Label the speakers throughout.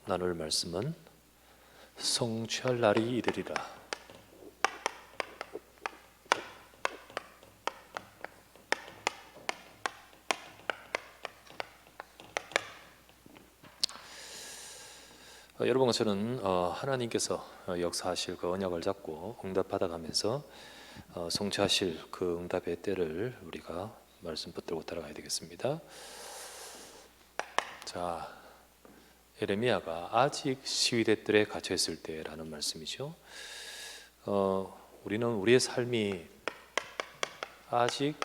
Speaker 1: 나눌 말씀은 성취할 날이 이르리라. 여러분과 저는 하나님께서 역사하실 그 언약을 잡고 응답받아가면서 성취하실 그 응답의 때를 우리가 말씀 붙들고 따라가야 되겠습니다. 자, 예레미야가 아직 시위대 뜰에 갇혀 있을 때라는 말씀이죠. 우리는 우리의 삶이 아직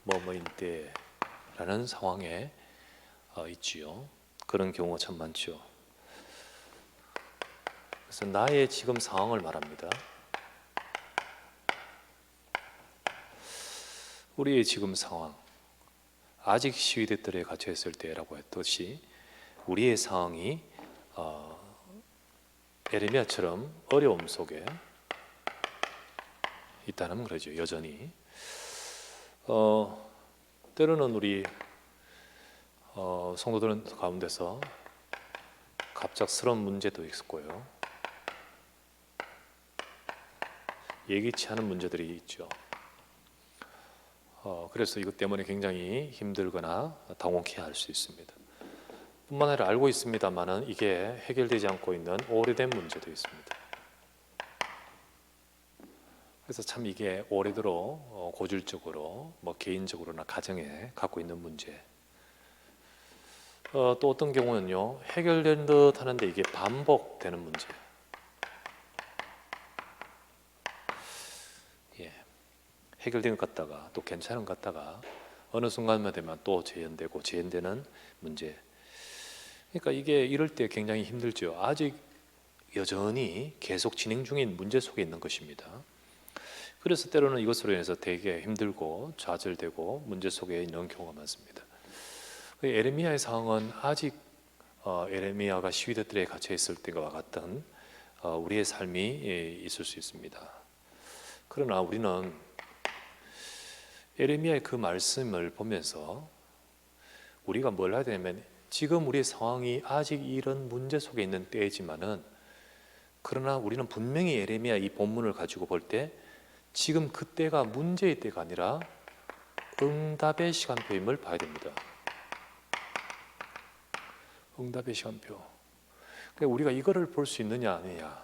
Speaker 1: 뭐뭐인 때라는 상황에 있지요. 그런 경우가 참 많죠. 그래서 나의 지금 상황을 말합니다. 우리의 지금 상황, 아직 시위대 뜰에 갇혀 있을 때라고 했듯이 우리의 상황이 예레미야처럼 어려움 속에 있다는 거죠. 여전히 때로는 우리 성도들 가운데서 갑작스러운 문제도 있고요, 예기치 않은 문제들이 있죠. 그래서 이것 때문에 굉장히 힘들거나 당혹해 할 수 있습니다. 뿐만 아니라 알고 있습니다만은 이게 해결되지 않고 있는 오래된 문제도 있습니다. 그래서 참 이게 오래도록 고질적으로 개인적으로나 가정에 갖고 있는 문제, 또 어떤 경우는요, 해결된 듯 하는데 이게 반복되는 문제. 해결된 것 같다가 또 괜찮은 것 같다가 어느 순간만 되면 또 재현되고 재현되는 문제. 그러니까 이게 이럴 때 굉장히 힘들죠. 아직 여전히 계속 진행 중인 문제 속에 있는 것입니다. 그래서 때로는 이것으로 인해서 되게 힘들고 좌절되고 문제 속에 있는 경우가 많습니다. 예레미야의 상황은 아직 예레미야가 시위대 뜰에 갇혀 있을 때와 같은 우리의 삶이 있을 수 있습니다. 그러나 우리는 예레미야의 그 말씀을 보면서 우리가 뭘 해야 되냐면, 지금 우리의 상황이 아직 이런 문제 속에 있는 때이지만은, 그러나 우리는 분명히 예레미야 이 본문을 가지고 볼 때 지금 그때가 문제의 때가 아니라 응답의 시간표임을 봐야 됩니다. 응답의 시간표. 그러니까 우리가 이거를 볼 수 있느냐 아니냐,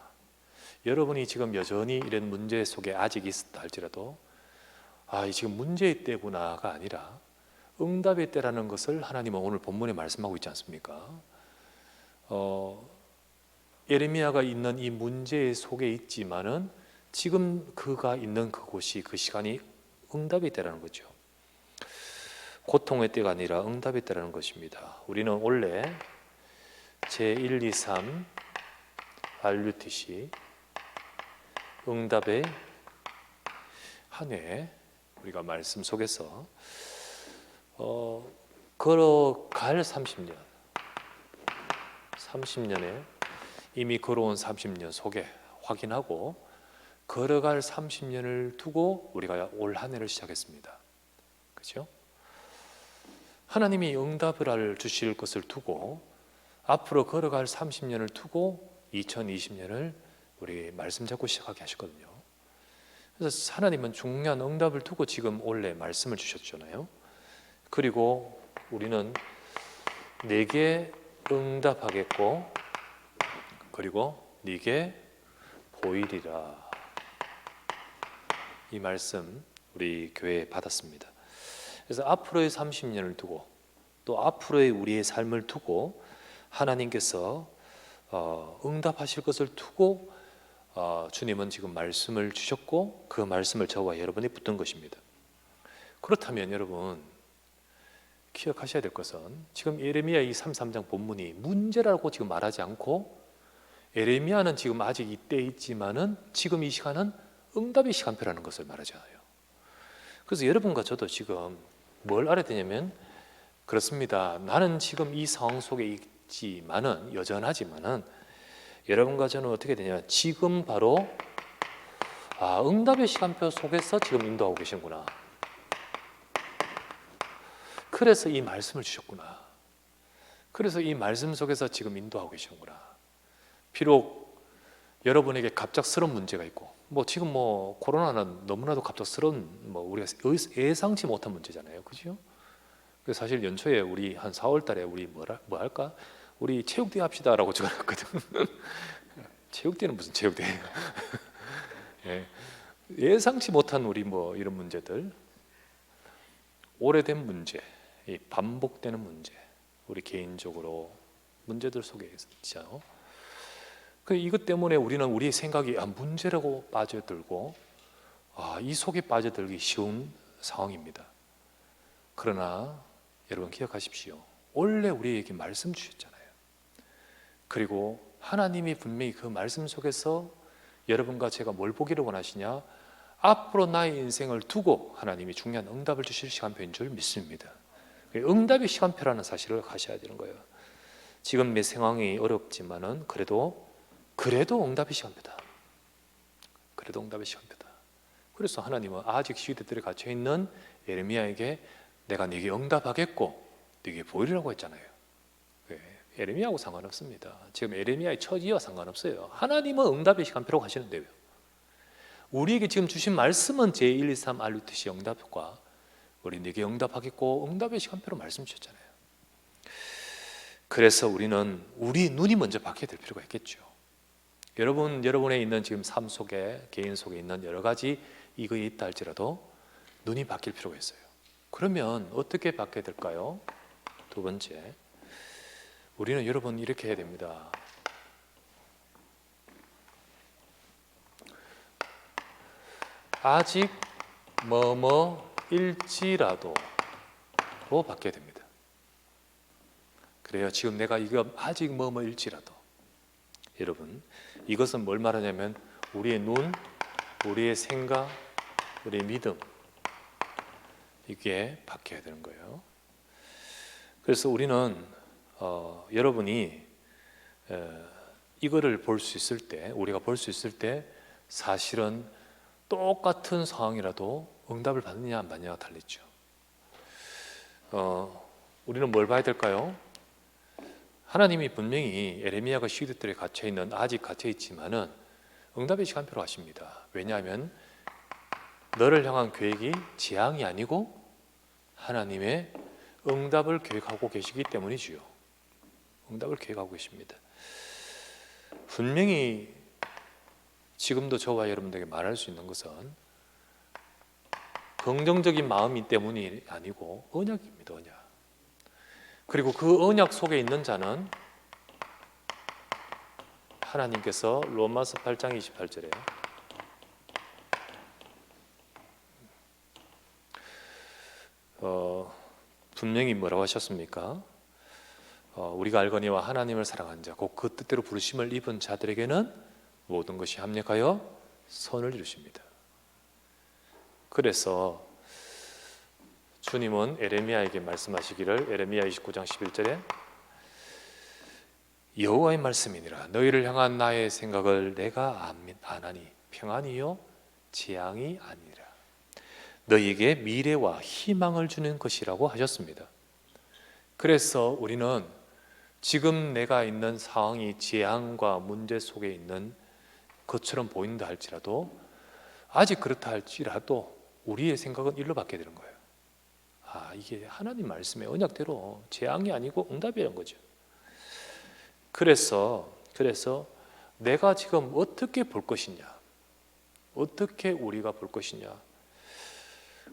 Speaker 1: 여러분이 지금 여전히 이런 문제 속에 아직 있었다 할지라도 지금 문제의 때구나가 아니라 응답의 때라는 것을 하나님은 오늘 본문에 말씀하고 있지 않습니까? 예레미야가 있는 이 문제 속에 있지만은 지금 그가 있는 그곳이, 그 시간이 응답의 때라는 거죠. 고통의 때가 아니라 응답의 때라는 것입니다. 우리는 원래 제1, 2, 3 RUTC 응답의 한 해, 우리가 말씀 속에서 걸어갈 30년에 이미 걸어온 30년 속에 확인하고 걸어갈 30년을 두고 우리가 올 한 해를 시작했습니다. 그렇죠? 하나님이 응답을 주실 것을 두고 앞으로 걸어갈 30년을 두고 2020년을 우리 말씀 잡고 시작하게 하셨거든요. 그래서 하나님은 중요한 응답을 두고 지금 원래 말씀을 주셨잖아요. 그리고 우리는 내게 응답하겠고 그리고 네게 보이리라, 이 말씀 우리 교회에 받았습니다. 그래서 앞으로의 30년을 두고 또 앞으로의 우리의 삶을 두고 하나님께서 응답하실 것을 두고 주님은 지금 말씀을 주셨고 그 말씀을 저와 여러분이 붙든 것입니다. 그렇다면 여러분 기억하셔야 될 것은, 지금 예레미야 이 33장 본문이 문제라고 지금 말하지 않고 예레미야는 지금 아직 이때 있지만은 지금 이 시간은 응답의 시간표라는 것을 말하잖아요. 그래서 여러분과 저도 지금 뭘 알아야 되냐면, 그렇습니다, 나는 지금 이 상황 속에 있지만은, 여전하지만은 여러분과 저는 어떻게 되냐, 지금 바로 응답의 시간표 속에서 지금 인도하고 계시구나. 그래서 이 말씀을 주셨구나. 그래서 이 말씀 속에서 지금 인도하고 계시는구나. 비록 여러분에게 갑작스러운 문제가 있고, 지금 코로나는 너무나도 갑작스러운 우리가 예상치 못한 문제잖아요, 그죠? 그래서 사실 연초에 우리 한 4월 달에 우리 뭐 할까? 우리 체육대회 합시다라고 적어놨거든. 체육대회는 무슨 체육대회예요? 예. 예상치 못한 우리 이런 문제들, 오래된 문제, 이 반복되는 문제, 우리 개인적으로 문제들 속에 있죠. 이것 때문에 우리는 우리의 생각이 문제라고 빠져들고 이 속에 빠져들기 쉬운 상황입니다. 그러나 여러분 기억하십시오. 원래 우리에게 말씀 주셨잖아요. 그리고 하나님이 분명히 그 말씀 속에서 여러분과 제가 뭘 보기를 원하시냐? 앞으로 나의 인생을 두고 하나님이 중요한 응답을 주실 시간표인 줄 믿습니다. 응답의 시간표라는 사실을 가셔야 되는 거예요. 지금 내 상황이 어렵지만은 그래도 응답의 시간표다. 그래도 응답의 시간표다. 그래서 하나님은 아직 시대들에 갇혀 있는 예레미야에게 내가 네게 응답하겠고 네게 보이리라고 했잖아요. 예레미야하고 상관없습니다. 지금 예레미야의 처지와 상관없어요. 하나님은 응답의 시간표로 가시는데요. 우리에게 지금 주신 말씀은 제1, 2, 3 알루티시 응답과 우리 네게 응답하겠고 응답의 시간표로 말씀 주셨잖아요. 그래서 우리는 우리 눈이 먼저 바뀌어야 될 필요가 있겠죠. 여러분의 있는 지금 삶 속에, 개인 속에 있는 여러 가지 이거 있다 할지라도 눈이 바뀔 필요가 있어요. 그러면 어떻게 바뀌어야 될까요? 두 번째, 우리는 여러분 이렇게 해야 됩니다. 아직 일지라도 로 바뀌어야 됩니다. 그래요. 지금 내가 이거 아직 일지라도, 여러분 이것은 뭘 말하냐면 우리의 눈, 우리의 생각, 우리의 믿음, 이게 바뀌어야 되는 거예요. 그래서 우리는 여러분이 이거를 볼 수 있을 때, 우리가 볼 수 있을 때 사실은 똑같은 상황이라도 응답을 받느냐 안 받느냐가 달리죠. 우리는 뭘 봐야 될까요? 하나님이 분명히 예레미야가 시대들에 갇혀있는, 아직 갇혀있지만은 응답의 시간표로 하십니다. 왜냐하면 너를 향한 계획이 재앙이 아니고 하나님의 응답을 계획하고 계시기 때문이지요. 응답을 계획하고 계십니다. 분명히 지금도 저와 여러분들에게 말할 수 있는 것은 긍정적인 마음이 때문이 아니고 언약입니다. 언약. 그리고 그 언약 속에 있는 자는 하나님께서 로마서 8장 28절에 분명히 뭐라고 하셨습니까? 우리가 알거니와 하나님을 사랑한 자, 곧 그 뜻대로 부르심을 입은 자들에게는 모든 것이 합력하여 선을 이루십니다. 그래서 주님은 에레미야에게 말씀하시기를, 에레미야 29장 11절에 여호와의 말씀이니라, 너희를 향한 나의 생각을 내가 아나니 평안이요 재앙이 아니라 너희에게 미래와 희망을 주는 것이라고 하셨습니다. 그래서 우리는 지금 내가 있는 상황이 재앙과 문제 속에 있는 것처럼 보인다 할지라도, 아직 그렇다 할지라도 우리의 생각은 일로 바뀌어야 되는 거예요. 이게 하나님 말씀의 언약대로 재앙이 아니고 응답이라는 거죠. 그래서 내가 지금 어떻게 볼 것이냐, 어떻게 우리가 볼 것이냐,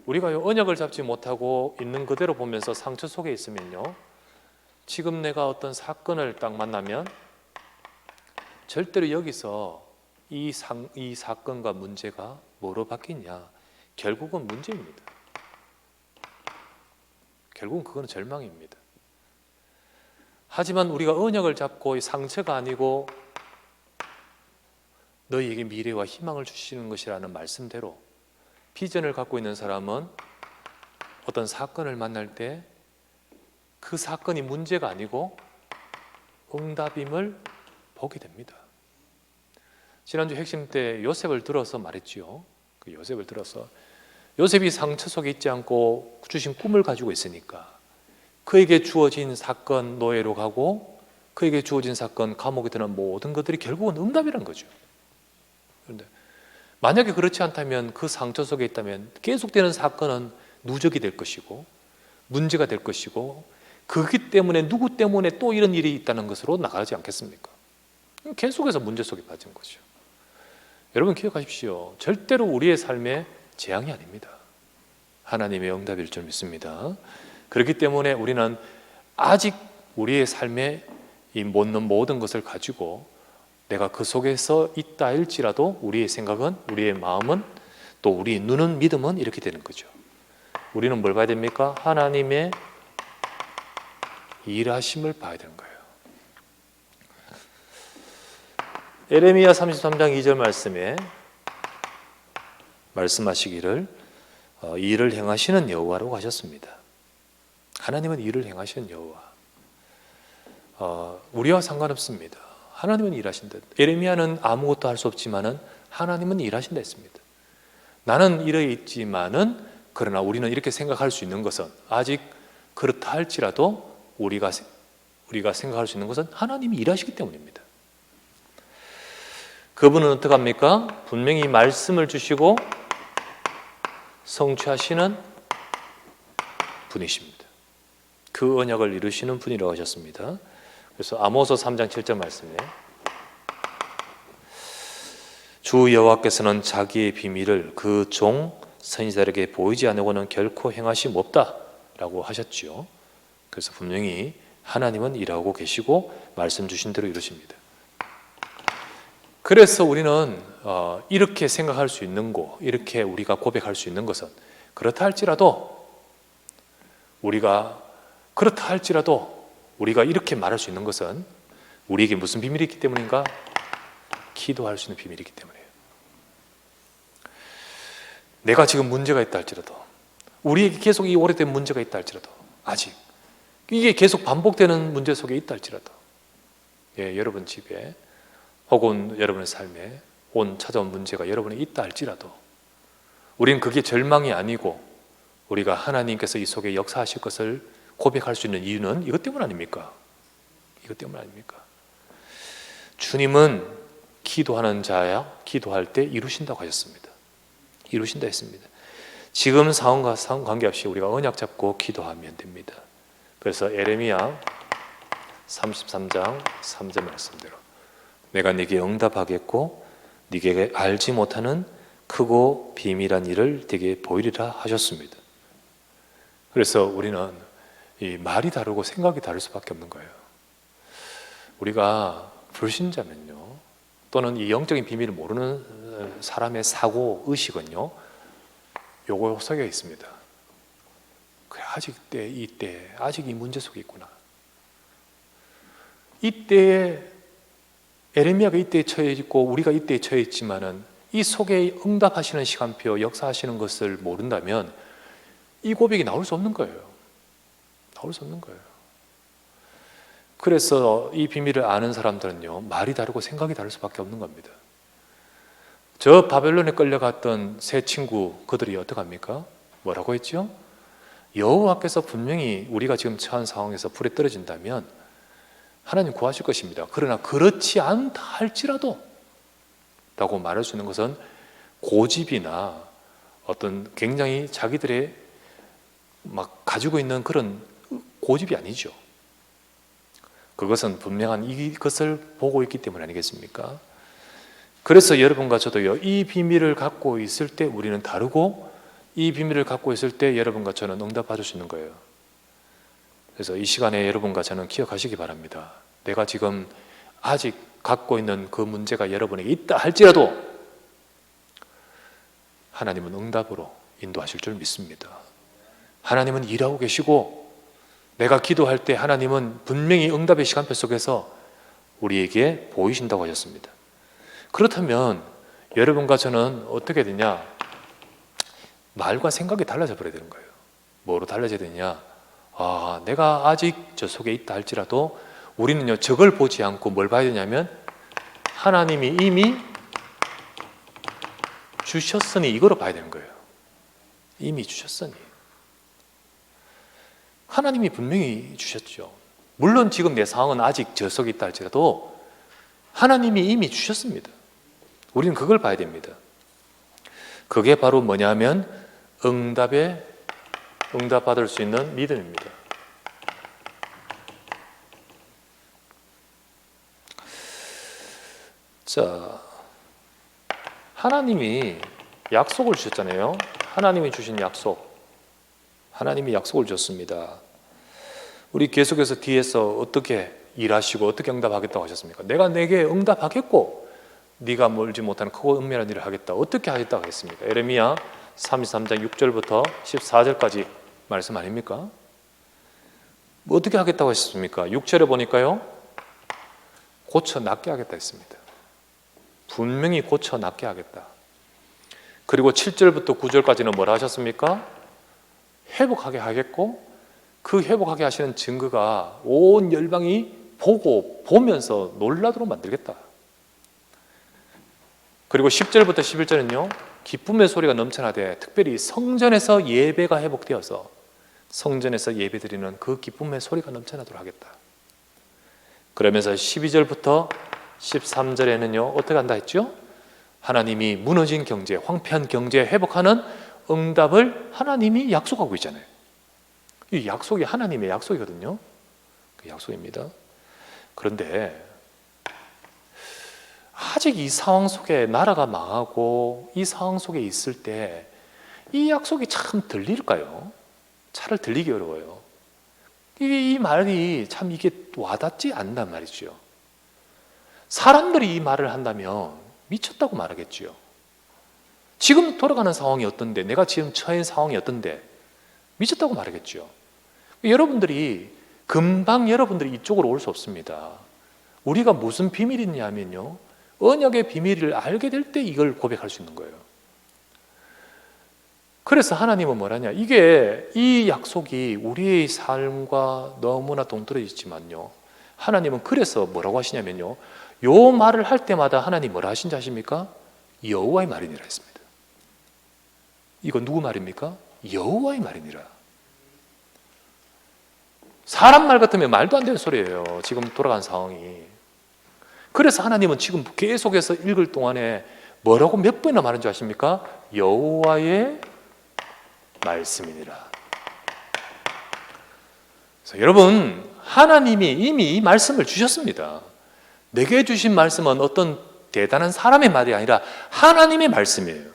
Speaker 1: 우리가 언약을 잡지 못하고 있는 그대로 보면서 상처 속에 있으면요, 지금 내가 어떤 사건을 딱 만나면 절대로 여기서 이 사건과 문제가 뭐로 바뀌냐, 결국은 문제입니다. 결국은 그건 절망입니다. 하지만 우리가 언약을 잡고 상처가 아니고 너희에게 미래와 희망을 주시는 것이라는 말씀대로 비전을 갖고 있는 사람은 어떤 사건을 만날 때 그 사건이 문제가 아니고 응답임을 보게 됩니다. 지난주 핵심 때 요셉을 들어서 말했지요. 그 요셉을 들어서 요셉이 상처 속에 있지 않고 주신 꿈을 가지고 있으니까 그에게 주어진 사건 노예로 가고 그에게 주어진 사건 감옥에 드는 모든 것들이 결국은 응답이란 거죠. 그런데 만약에 그렇지 않다면 그 상처 속에 있다면 계속되는 사건은 누적이 될 것이고 문제가 될 것이고 그렇기 때문에 누구 때문에 또 이런 일이 있다는 것으로 나가지 않겠습니까? 계속해서 문제 속에 빠진 거죠. 여러분 기억하십시오. 절대로 우리의 삶에 재앙이 아닙니다. 하나님의 응답일 줄 믿습니다. 그렇기 때문에 우리는 아직 우리의 삶에 이 묻는 모든 것을 가지고 내가 그 속에서 있다 할지라도 우리의 생각은, 우리의 마음은, 또 우리의 눈은, 믿음은 이렇게 되는 거죠. 우리는 뭘 봐야 됩니까? 하나님의 일하심을 봐야 되는 거예요. 에레미야 33장 2절 말씀에 말씀하시기를 일을 행하시는 여호와라고 하셨습니다. 하나님은 일을 행하시는 여호와. 우리와 상관없습니다. 하나님은 일하신다. 에레미야는 아무것도 할 수 없지만은 하나님은 일하신다 했습니다. 나는 이래 있지만은 그러나 우리는 이렇게 생각할 수 있는 것은 아직 그렇다 할지라도 우리가 생각할 수 있는 것은 하나님이 일하시기 때문입니다. 그분은 어떻게 합니까? 분명히 말씀을 주시고 성취하시는 분이십니다. 그 언약을 이루시는 분이라고 하셨습니다. 그래서 아모스 3장 7절 말씀에 주 여호와께서는 자기의 비밀을 그 종 선지자에게 보이지 않으고는 결코 행하심 없다라고 하셨지요. 그래서 분명히 하나님은 일하고 계시고 말씀 주신 대로 이루십니다. 그래서 우리는 이렇게 생각할 수 있는 거, 이렇게 우리가 고백할 수 있는 것은 그렇다 할지라도 우리가 이렇게 말할 수 있는 것은 우리에게 무슨 비밀이 있기 때문인가? 기도할 수 있는 비밀이 있기 때문이에요. 내가 지금 문제가 있다 할지라도, 우리에게 계속 이 오래된 문제가 있다 할지라도, 아직 이게 계속 반복되는 문제 속에 있다 할지라도, 여러분 집에 혹은 여러분의 삶에 찾아온 문제가 여러분이 있다 할지라도 우리는 그게 절망이 아니고 우리가 하나님께서 이 속에 역사하실 것을 고백할 수 있는 이유는 이것 때문 아닙니까? 이것 때문 아닙니까? 주님은 기도하는 자야 기도할 때 이루신다고 하셨습니다. 이루신다 했습니다. 지금 상황과 관계없이 우리가 언약 잡고 기도하면 됩니다. 그래서 에레미야 33장 3절 말씀대로 내가 네게 응답하겠고 네게 알지 못하는 크고 비밀한 일을 네게 보이리라 하셨습니다. 그래서 우리는 이 말이 다르고 생각이 다를 수밖에 없는 거예요. 우리가 불신자면요, 또는 이 영적인 비밀을 모르는 사람의 사고 의식은요, 요거 속에 있습니다. 그래, 아직 아직 이 문제 속에 있구나. 이때에 에레미야가 이때에 처해 있고 우리가 이때에 처해 있지만은 이 속에 응답하시는 시간표, 역사하시는 것을 모른다면 이 고백이 나올 수 없는 거예요. 나올 수 없는 거예요. 그래서 이 비밀을 아는 사람들은요, 말이 다르고 생각이 다를 수밖에 없는 겁니다. 저 바벨론에 끌려갔던 세 친구, 그들이 어떻게 합니까? 뭐라고 했죠? 여호와께서 분명히 우리가 지금 처한 상황에서 불에 떨어진다면 하나님 구하실 것입니다. 그러나 그렇지 않다 할지라도 라고 말할 수 있는 것은 고집이나 어떤 굉장히 자기들의 막 가지고 있는 그런 고집이 아니죠. 그것은 분명한 이것을 보고 있기 때문 아니겠습니까? 그래서 여러분과 저도요, 이 비밀을 갖고 있을 때 우리는 다르고 이 비밀을 갖고 있을 때 여러분과 저는 응답받을 수 있는 거예요. 그래서 이 시간에 여러분과 저는 기억하시기 바랍니다. 내가 지금 아직 갖고 있는 그 문제가 여러분에게 있다 할지라도 하나님은 응답으로 인도하실 줄 믿습니다. 하나님은 일하고 계시고 내가 기도할 때 하나님은 분명히 응답의 시간표 속에서 우리에게 보이신다고 하셨습니다. 그렇다면 여러분과 저는 어떻게 되냐? 말과 생각이 달라져 버려야 되는 거예요. 뭐로 달라져야 되냐? 내가 아직 저 속에 있다 할지라도 우리는요, 저걸 보지 않고 뭘 봐야 되냐면 하나님이 이미 주셨으니 이거로 봐야 되는 거예요. 이미 주셨으니. 하나님이 분명히 주셨죠. 물론 지금 내 상황은 아직 저속에 있다 할지라도 하나님이 이미 주셨습니다. 우리는 그걸 봐야 됩니다. 그게 바로 뭐냐면 응답받을 수 있는 믿음입니다. 자, 하나님이 약속을 주셨잖아요. 하나님이 주신 약속. 하나님이 약속을 줬습니다. 우리 계속해서 뒤에서 어떻게 일하시고 어떻게 응답하겠다고 하셨습니까? 내가 내게 응답하겠고 네가 멀지 못하는 크고 은밀한 일을 하겠다. 어떻게 하겠다고 했습니까? 예레미야 33장 6절부터 14절까지 말씀 아닙니까? 뭐 어떻게 하겠다고 하셨습니까? 6절에 보니까요, 고쳐 낫게 하겠다 했습니다. 분명히 고쳐 낫게 하겠다. 그리고 7절부터 9절까지는 뭐라 하셨습니까? 회복하게 하겠고, 그 회복하게 하시는 증거가 온 열방이 보면서 놀라도록 만들겠다. 그리고 10절부터 11절은요, 기쁨의 소리가 넘쳐나되 특별히 성전에서 예배가 회복되어서 성전에서 예배드리는 그 기쁨의 소리가 넘쳐나도록 하겠다. 그러면서 12절부터 13절에는요 어떻게 한다 했죠? 하나님이 무너진 경제, 황폐한 경제에 회복하는 응답을 하나님이 약속하고 있잖아요. 이 약속이 하나님의 약속이거든요. 그 약속입니다. 그런데 아직 이 상황 속에 나라가 망하고 이 상황 속에 있을 때 이 약속이 참 들릴까요? 잘 들리기 어려워요. 이 말이 참 이게 와닿지 않단 말이죠. 사람들이 이 말을 한다면 미쳤다고 말하겠죠. 지금 돌아가는 상황이 어떤데, 내가 지금 처한 상황이 어떤데 미쳤다고 말하겠죠. 금방 여러분들이 이쪽으로 올 수 없습니다. 우리가 무슨 비밀이 있냐면요, 언약의 비밀을 알게 될 때 이걸 고백할 수 있는 거예요. 그래서 하나님은 뭐라냐, 이 약속이 우리의 삶과 너무나 동떨어지지만요, 하나님은 그래서 뭐라고 하시냐면요, 요 말을 할 때마다 하나님 뭐라 하신지 아십니까? 여호와의 말이니라 했습니다. 이거 누구 말입니까? 여호와의 말이니라. 사람 말 같으면 말도 안 되는 소리예요, 지금 돌아간 상황이. 그래서 하나님은 지금 계속해서 읽을 동안에 뭐라고 몇 번이나 말한 줄 아십니까? 여호와의 말씀이니라. 그래서 여러분, 하나님이 이미 이 말씀을 주셨습니다. 내게 주신 말씀은 어떤 대단한 사람의 말이 아니라 하나님의 말씀이에요.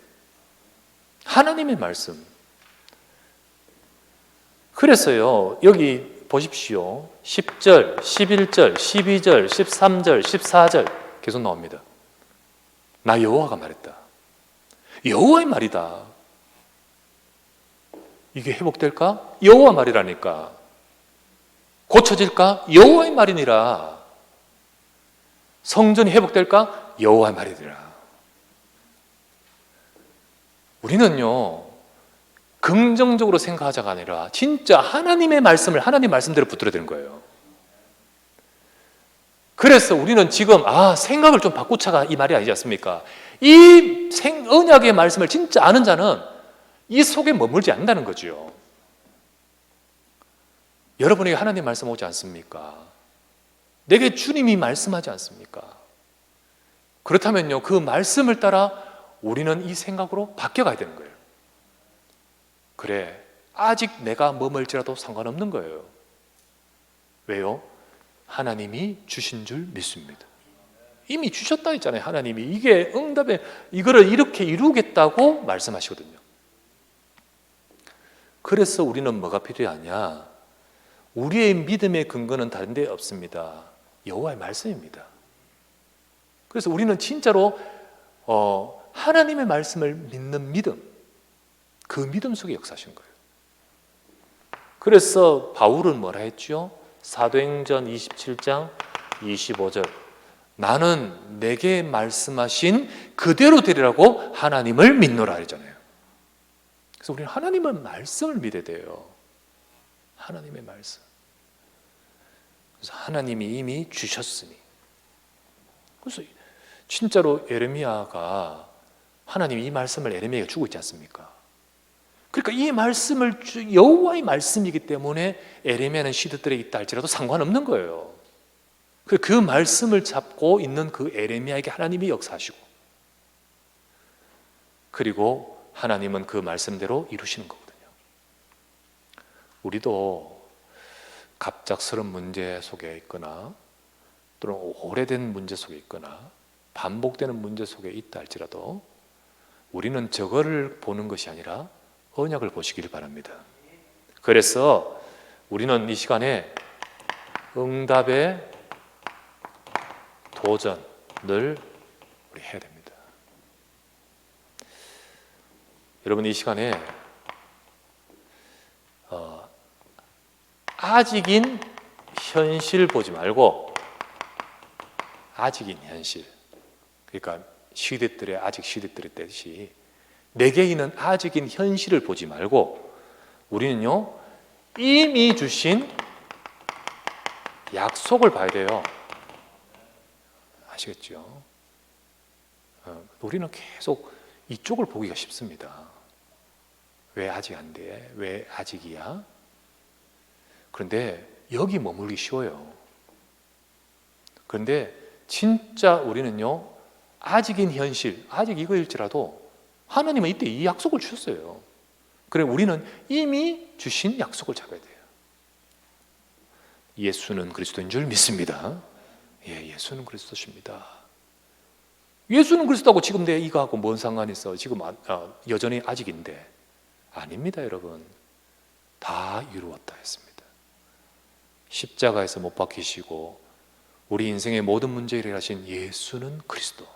Speaker 1: 하나님의 말씀. 그래서요, 여기 보십시오. 10절, 11절, 12절, 13절, 14절 계속 나옵니다. 나 여호와가 말했다. 여호와의 말이다. 이게 회복될까? 여호와 말이라니까. 고쳐질까? 여호와의 말이니라. 성전이 회복될까? 여호와의 말이니라. 우리는요, 긍정적으로 생각하자가 아니라 진짜 하나님의 말씀을 하나님 말씀대로 붙들어야 되는 거예요. 그래서 우리는 지금 생각을 좀 바꾸자가 이 말이 아니지 않습니까? 이 언약의 말씀을 진짜 아는 자는 이 속에 머물지 않는다는 거죠. 여러분에게 하나님 말씀 오지 않습니까? 내게 주님이 말씀하지 않습니까? 그렇다면요, 그 말씀을 따라 우리는 이 생각으로 바뀌어가야 되는 거예요. 그래, 아직 내가 머물지라도 상관없는 거예요. 왜요? 하나님이 주신 줄 믿습니다. 이미 주셨다 했잖아요. 하나님이 이게 응답에 이거를 이렇게 이루겠다고 말씀하시거든요. 그래서 우리는 뭐가 필요하냐? 우리의 믿음의 근거는 다른 데 없습니다. 여호와의 말씀입니다. 그래서 우리는 진짜로 하나님의 말씀을 믿는 믿음, 그 믿음 속에 역사하신 거예요. 그래서 바울은 뭐라 했죠? 사도행전 27장 25절, 나는 내게 말씀하신 그대로 되리라고 하나님을 믿노라 하잖아요. 그래서 우리는 하나님의 말씀을 믿어야 돼요. 하나님의 말씀. 그래서 하나님이 이미 주셨으니. 그래서 진짜로 예레미야가, 하나님이 이 말씀을 예레미야에게 주고 있지 않습니까? 그러니까 이 말씀을 여호와의 말씀이기 때문에 에레미야는 시드들에 있다 할지라도 상관없는 거예요. 그 말씀을 잡고 있는 그 에레미야에게 하나님이 역사하시고, 그리고 하나님은 그 말씀대로 이루시는 거거든요. 우리도 갑작스러운 문제 속에 있거나 또는 오래된 문제 속에 있거나 반복되는 문제 속에 있다 할지라도 우리는 저거를 보는 것이 아니라 언약을 보시길 바랍니다. 그래서 우리는 이 시간에 응답의 도전을 우리 해야 됩니다. 여러분, 이 시간에 아직인 현실 보지 말고, 아직인 현실, 그러니까 시대들의 아직 시대들의 뜻이 내게 있는 아직인 현실을 보지 말고 우리는요 이미 주신 약속을 봐야 돼요. 아시겠죠? 우리는 계속 이쪽을 보기가 쉽습니다. 왜 아직 안 돼? 왜 아직이야? 그런데 여기 머물기 쉬워요. 그런데 진짜 우리는요 아직인 현실, 아직 이거일지라도 하나님은 이때 이 약속을 주셨어요. 그래 우리는 이미 주신 약속을 잡아야 돼요. 예수는 그리스도인 줄 믿습니다. 예, 예수는 그리스도십니다. 예수는 그리스도하고 지금 내 이거하고 뭔 상관이 있어? 지금 여전히 아직인데. 아닙니다, 여러분. 다 이루었다 했습니다. 십자가에서 못 박히시고 우리 인생의 모든 문제를 해결하신 예수는 그리스도.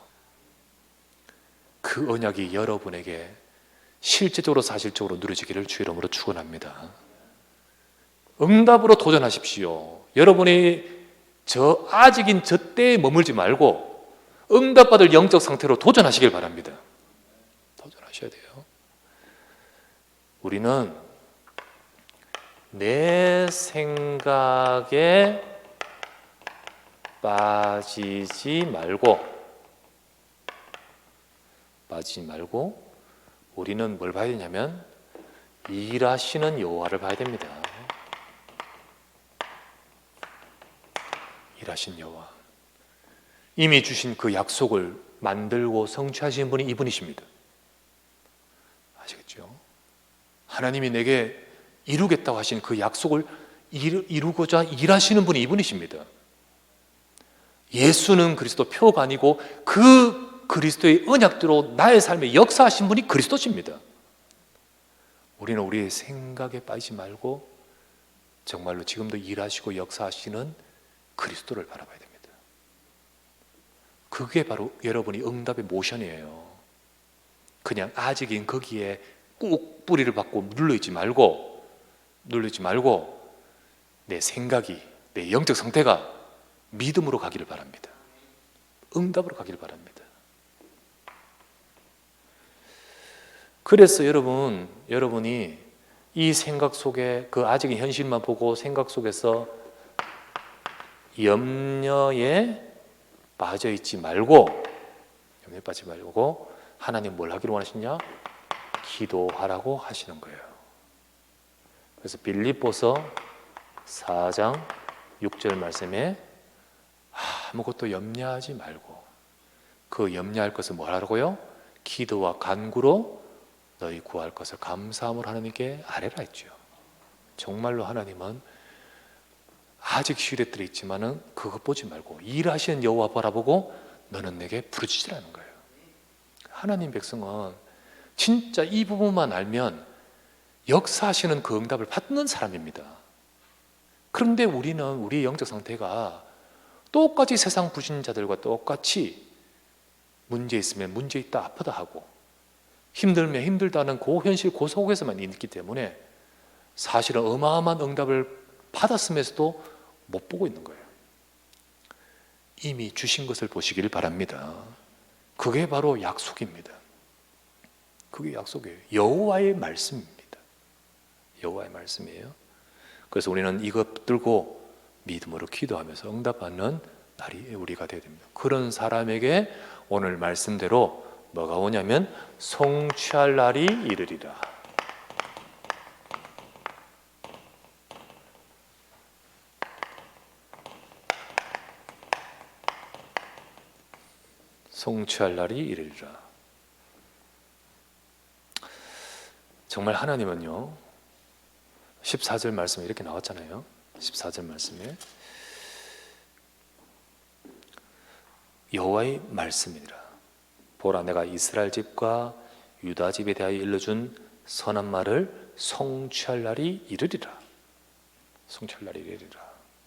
Speaker 1: 그 언약이 여러분에게 실제적으로 사실적으로 누려지기를 주의 이름으로 축원합니다. 응답으로 도전하십시오. 여러분이 저 아직인 저 때에 머물지 말고 응답받을 영적 상태로 도전하시길 바랍니다. 도전하셔야 돼요. 우리는 내 생각에 빠지지 말고 우리는 뭘 봐야 되냐면 일하시는 여호와를 봐야 됩니다. 일하신 여호와, 이미 주신 그 약속을 만들고 성취하신 분이 이분이십니다. 아시겠죠? 하나님이 내게 이루겠다고 하신 그 약속을 이루고자 일하시는 분이 이분이십니다. 예수는 그리스도 표가 아니고 그 그리스도의 언약대로 나의 삶에 역사하신 분이 그리스도십니다. 우리는 우리의 생각에 빠지지 말고 정말로 지금도 일하시고 역사하시는 그리스도를 바라봐야 됩니다. 그게 바로 여러분이 응답의 모션이에요. 그냥 아직인 거기에 꾹 뿌리를 박고 눌러있지 말고 내 생각이, 내 영적 상태가 믿음으로 가기를 바랍니다. 응답으로 가기를 바랍니다. 그래서 여러분이 이 생각 속에 그 아직의 현실만 보고 생각 속에서 염려에 빠져있지 말고 하나님 뭘 하기를 원하시냐? 기도하라고 하시는 거예요. 그래서 빌립보서 4장 6절 말씀에 아무것도 염려하지 말고 그 염려할 것을 뭘 하라고요? 기도와 간구로 너희 구할 것을 감사함으로 하나님께 아뢰라 했죠. 정말로 하나님은 아직 시대들이 있지만은 그것 보지 말고 일하시는 여호와 바라보고 너는 내게 부르짖으라는 거예요. 하나님 백성은 진짜 이 부분만 알면 역사하시는 그 응답을 받는 사람입니다. 그런데 우리는 우리의 영적 상태가 똑같이 세상 불신자들과 똑같이 문제 있으면 문제 있다 아프다 하고 힘들면 힘들다는 그 현실 그 속에서만 있기 때문에 사실은 어마어마한 응답을 받았으면서도 못 보고 있는 거예요. 이미 주신 것을 보시길 바랍니다. 그게 바로 약속입니다. 그게 약속이에요. 여호와의 말씀입니다. 여호와의 말씀이에요. 그래서 우리는 이것 들고 믿음으로 기도하면서 응답받는 날이 우리가 되어야 됩니다. 그런 사람에게 오늘 말씀대로 뭐가 오냐면 성취할 날이 이르리라. 성취할 날이 이르리라. 정말 하나님은요, 14절 말씀에 이렇게 나왔잖아요. 14절 말씀에 여호와의 말씀이니라. 보라, 내가 이스라엘 집과 유다 집에 대하여 일러준 선한 말을 성취할 날이 이르리라. 성취할 날이 이르리라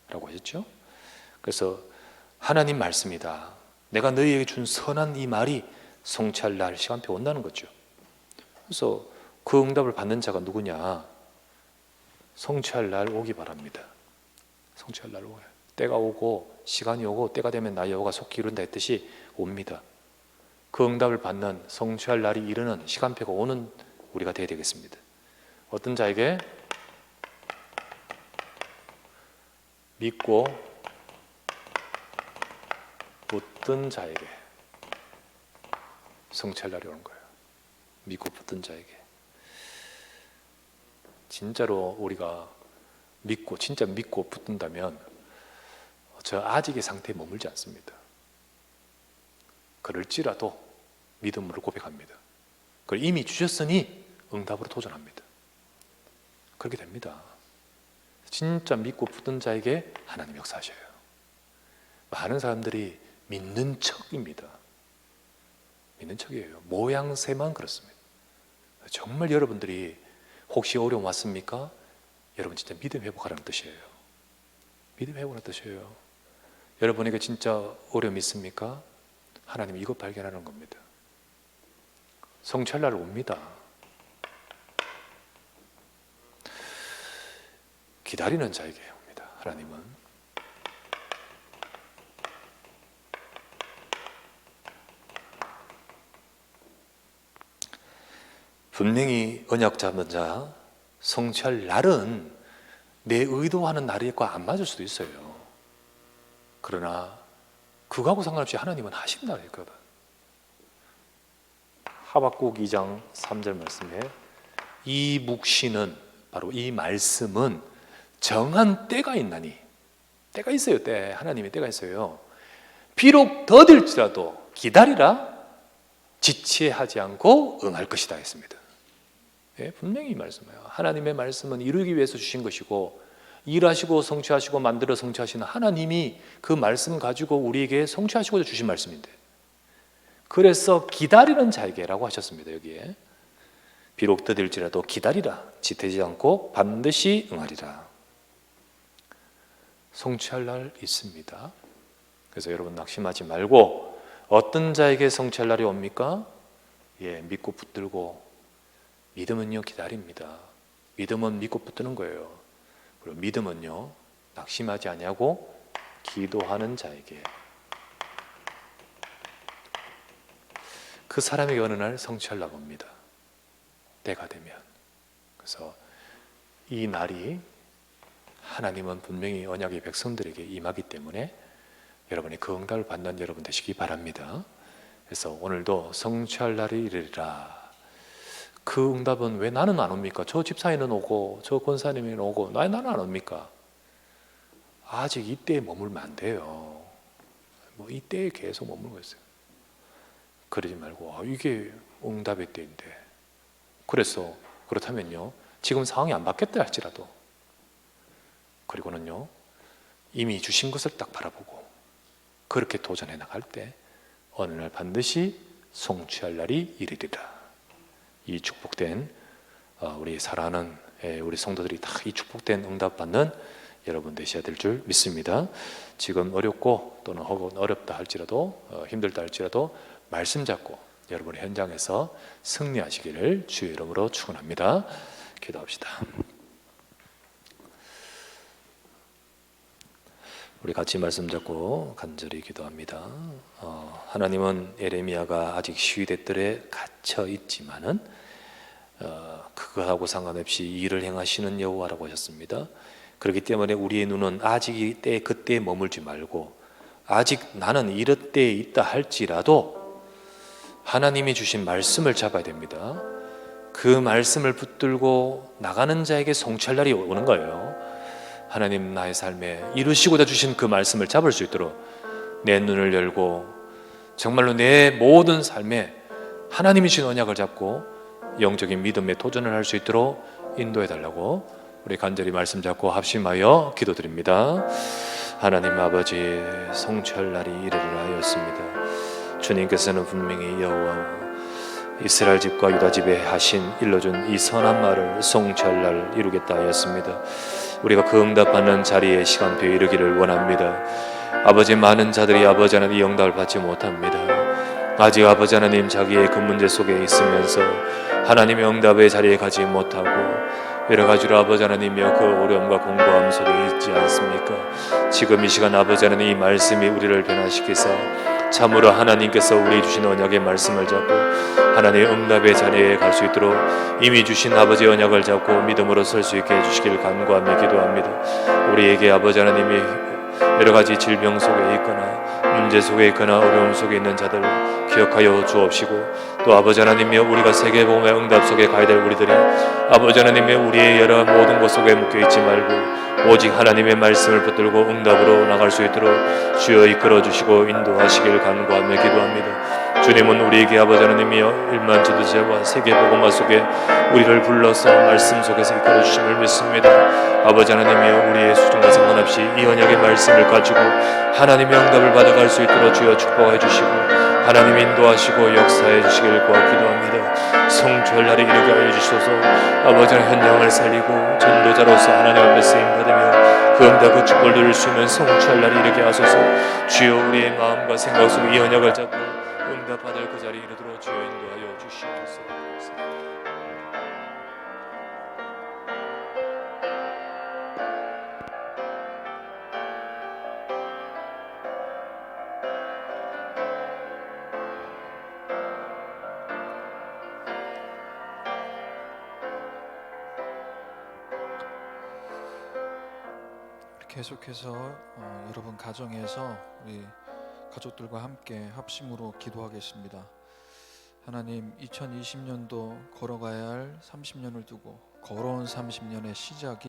Speaker 1: 라고 하셨죠. 그래서 하나님 말씀이다. 내가 너희에게 준 선한 이 말이 성취할 날 시간표 온다는 거죠. 그래서 그 응답을 받는 자가 누구냐? 성취할 날 오기 바랍니다. 성취할 날 오고, 때가 오고 시간이 오고 때가 되면 나의 여호와가 속히 이룬다 했듯이 옵니다. 그 응답을 받는, 성취할 날이 이르는 시간표가 오는 우리가 되어야 되겠습니다. 어떤 자에게? 믿고 붙든 자에게 성취할 날이 오는 거예요. 믿고 붙든 자에게. 진짜로 우리가 믿고, 진짜 믿고 붙든다면 저 아직의 상태에 머물지 않습니다. 그럴지라도 믿음으로 고백합니다. 그걸 이미 주셨으니 응답으로 도전합니다. 그렇게 됩니다. 진짜 믿고 붙든 자에게 하나님 역사하셔요. 많은 사람들이 믿는 척입니다. 믿는 척이에요. 모양새만 그렇습니다. 정말 여러분들이 혹시 어려움 왔습니까? 여러분 진짜 믿음 회복하라는 뜻이에요. 믿음 회복하는 뜻이에요. 여러분에게 진짜 어려움 있습니까? 하나님 이것 발견하는 겁니다. 성취할 날 옵니다. 기다리는 자에게 옵니다. 하나님은. 분명히 언약 잡은 자, 성취할 날은 내 의도하는 날과 안 맞을 수도 있어요. 그러나 그거하고 상관없이 하나님은 하신 날이 있거든. 하박국 2장 3절 말씀에 이 묵시는, 바로 이 말씀은 정한 때가 있나니, 때가 있어요. 때, 하나님의 때가 있어요. 비록 더딜지라도 기다리라, 지체하지 않고 응할 것이다 했습니다. 예, 분명히 이 말씀이에요. 하나님의 말씀은 이루기 위해서 주신 것이고, 일하시고 성취하시고 만들어 성취하시는 하나님이 그 말씀 가지고 우리에게 성취하시고자 주신 말씀인데, 그래서 기다리는 자에게라고 하셨습니다. 여기에 비록 더딜지라도 기다리라, 지체하지 않고 반드시 응하리라. 성취할 날 있습니다. 그래서 여러분 낙심하지 말고, 어떤 자에게 성취할 날이 옵니까? 예, 믿고 붙들고. 믿음은요 기다립니다. 믿음은 믿고 붙드는 거예요. 그리고 믿음은요 낙심하지 아니하고 기도하는 자에게, 그 사람에게 어느 날 성취하려고 합니다. 때가 되면. 그래서 이 날이 하나님은 분명히 언약의 백성들에게 임하기 때문에 여러분이 그 응답을 받는 여러분 되시기 바랍니다. 그래서 오늘도 성취할 날이 이르리라. 그 응답은 왜 나는 안 옵니까? 저 집사님은 오고 저 권사님은 오고 나는 안 옵니까? 아직 이때에 머물면 안 돼요. 뭐 이때에 계속 머물고 있어요. 그러지 말고 이게 응답의 때인데, 그래서 그렇다면요 지금 상황이 안 바뀌었다 할지라도, 그리고는요 이미 주신 것을 딱 바라보고 그렇게 도전해 나갈 때 어느 날 반드시 성취할 날이 이르리라. 이 축복된 우리 사랑하는 우리 성도들이 다 이 축복된 응답 받는 여러분 되셔야 될 줄 믿습니다. 지금 어렵고 또는 혹은 어렵다 할지라도 힘들다 할지라도 말씀 잡고 여러분의 현장에서 승리하시기를 주의 이름으로 축원합니다. 기도합시다. 우리 같이 말씀 잡고 간절히 기도합니다. 하나님은 예레미야가 아직 시위대 뜰에 갇혀 있지만은 그거하고 상관없이 일을 행하시는 여호와라고 하셨습니다. 그렇기 때문에 우리의 눈은 아직 이때 그때에 머물지 말고, 아직 나는 이럴 때에 있다 할지라도 하나님이 주신 말씀을 잡아야 됩니다. 그 말씀을 붙들고 나가는 자에게 성취할 날이 오는 거예요. 하나님 나의 삶에 이루시고자 주신 그 말씀을 잡을 수 있도록 내 눈을 열고 정말로 내 모든 삶에 하나님이 주신 언약을 잡고 영적인 믿음에 도전을 할 수 있도록 인도해 달라고 우리 간절히 말씀 잡고 합심하여 기도드립니다. 하나님 아버지, 성철날이 이르리라 하였습니다. 주님께서는 분명히 여호와 이스라엘 집과 유다 집에 하신 일러준 이 선한 말을 성철날 이루겠다 하였습니다. 우리가 그 응답받는 자리에 시간표에 이르기를 원합니다. 아버지, 많은 자들이 아버지 하나님 이 응답을 받지 못합니다. 아직 아버지 하나님 자기의 그 문제 속에 있으면서 하나님의 응답의 자리에 가지 못하고 여러 가지로 아버지 하나님이여 그 어려움과 공고함 속에 있지 않습니까? 지금 이 시간 아버지 하나님 이 말씀이 우리를 변화시키사 참으로 하나님께서 우리 주신 언약의 말씀을 잡고 하나님의 응답의 자리에 갈 수 있도록 이미 주신 아버지의 언약을 잡고 믿음으로 설 수 있게 해주시기를 간구하며 기도합니다. 우리에게 아버지 하나님이 여러 가지 질병 속에 있거나 문제 속에 있거나 어려움 속에 있는 자들 기억하여 주옵시고, 또 아버지 하나님이여 우리가 세계복음의 응답 속에 가야 될 우리들이 아버지 하나님의 우리의 여러 모든 것 속에 묶여있지 말고 오직 하나님의 말씀을 붙들고 응답으로 나갈 수 있도록 주여 이끌어 주시고 인도하시길 간구하며 기도합니다. 주님은 우리에게 아버지 하나님이여 일만 전도자와 세계복음화 속에 우리를 불러서 말씀 속에서 이끌어 주심을 믿습니다. 아버지 하나님이여 우리의 수준과 상관없이 이 언약의 말씀을 가지고 하나님의 응답을 받아갈 수 있도록 주여 축복해 주시고 하나님 인도하시고 역사해 주시길 구하 기도합니다. 성철날이 이르게 하여 주셔서 아버지 하나님 현장을 살리고 전도자로서 하나님 앞에 쓰임받으며 그 응답 그 축복을 누릴 수 있는 성철날이 이르게 하소서. 주여 우리의 마음과 생각 속에 이 언약을 잡고 응답받을 그 자리에 이르도록 주여 인도하여 주시옵소서.
Speaker 2: 계속해서 여러분 가정에서 우리 가족들과 함께 합심으로 기도하겠습니다. 하나님, 2020년도 걸어가야 할 30년을 두고 걸어온 30년의 시작이